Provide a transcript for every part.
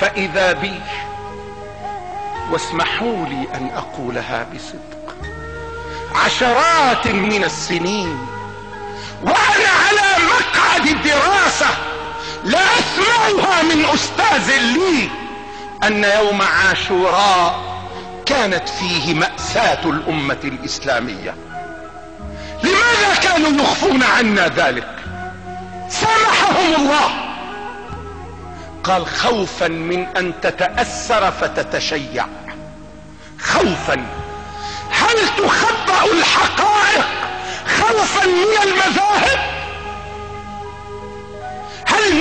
فإذا بي، واسمحوا لي أن أقولها بصدق، عشرات من السنين وأنا على مقعد الدراسة لا أسمعها من أستاذ لي أن يوم عاشوراء كانت فيه مأساة الأمة الإسلامية. لماذا كانوا يخفون عنا ذلك؟ سامحهم الله. قال خوفا من أن تتأثر فتتشيع. خوفا. هل تخبأ الحقائق خوفا من المذاهب؟ هل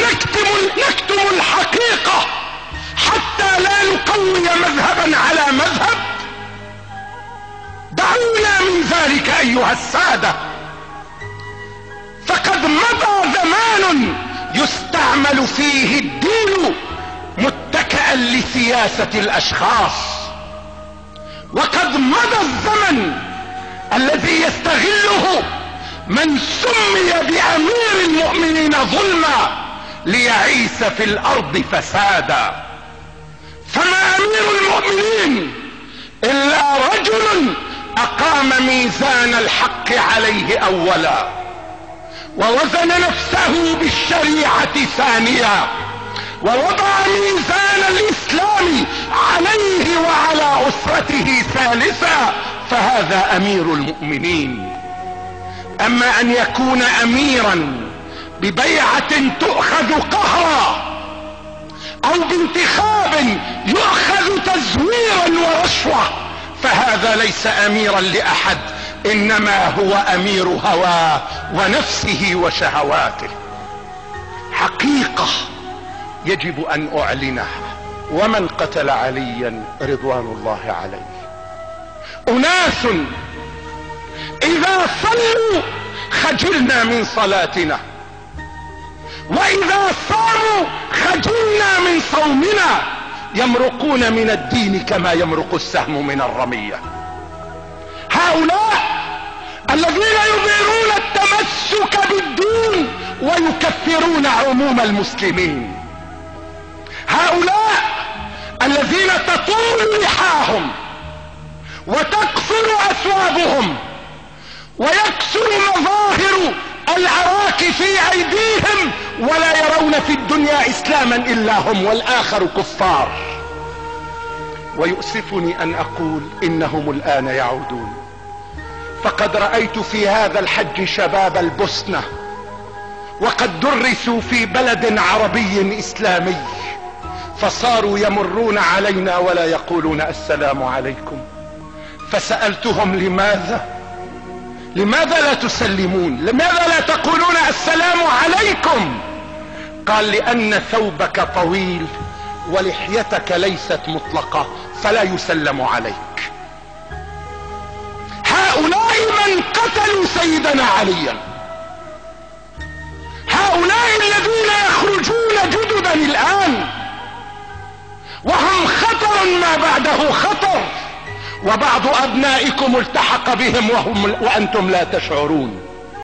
نكتم الحقيقة حتى لا نقوي مذهبا على مذهب؟ دعونا من ذلك أيها السادة. فقد مضى زمان يستعمل فيه الدين متكئا لسياسة الأشخاص، وقد مضى الزمن الذي يستغله من سمي بأمير المؤمنين ظلما ليعيش في الأرض فسادا. فما أمير المؤمنين إلا رجل أقام ميزان الحق عليه أولا، ووزن نفسه بالشريعة ثانيا، ووضع ميزان الإسلام عليه وعلى أسرته ثالثا، فهذا أمير المؤمنين. أما أن يكون أميرا ببيعة تؤخذ قهرا أو بانتخاب يؤخذ تزويرا ورشوة، فهذا ليس أميرا لأحد، إنما هو أمير هواه ونفسه وشهواته. حقيقة يجب أن أعلنها. ومن قتل عليا رضوان الله عليه، أناس إذا صلوا خجلنا من صلاتنا، وإذا صاموا خجلنا من صومنا، يمرقون من الدين كما يمرق السهم من الرمية. هؤلاء الذين يظهرون التمسك بالدين ويكفرون عموم المسلمين، هؤلاء الذين تطول لحاهم وتقصر أثوابهم ويكسر مظاهر العراك في أيديهم، ولا يرون في الدنيا إسلاما إلا هم والآخر كفار. ويؤسفني أن أقول إنهم الآن يعودون. فقد رأيت في هذا الحج شباب البوسنة وقد درسوا في بلد عربي إسلامي، فصاروا يمرون علينا ولا يقولون السلام عليكم. فسألتهم لماذا لا تسلمون؟ لماذا لا تقولون السلام عليكم؟ قال لأن ثوبك طويل ولحيتك ليست مطلقة فلا يسلم عليك. هؤلاء من قتلوا سيدنا عليا، هؤلاء الذين يخرجون جددا الآن وهم خطر ما بعده خطر، وبعض أبنائكم التحق بهم وأنتم لا تشعرون.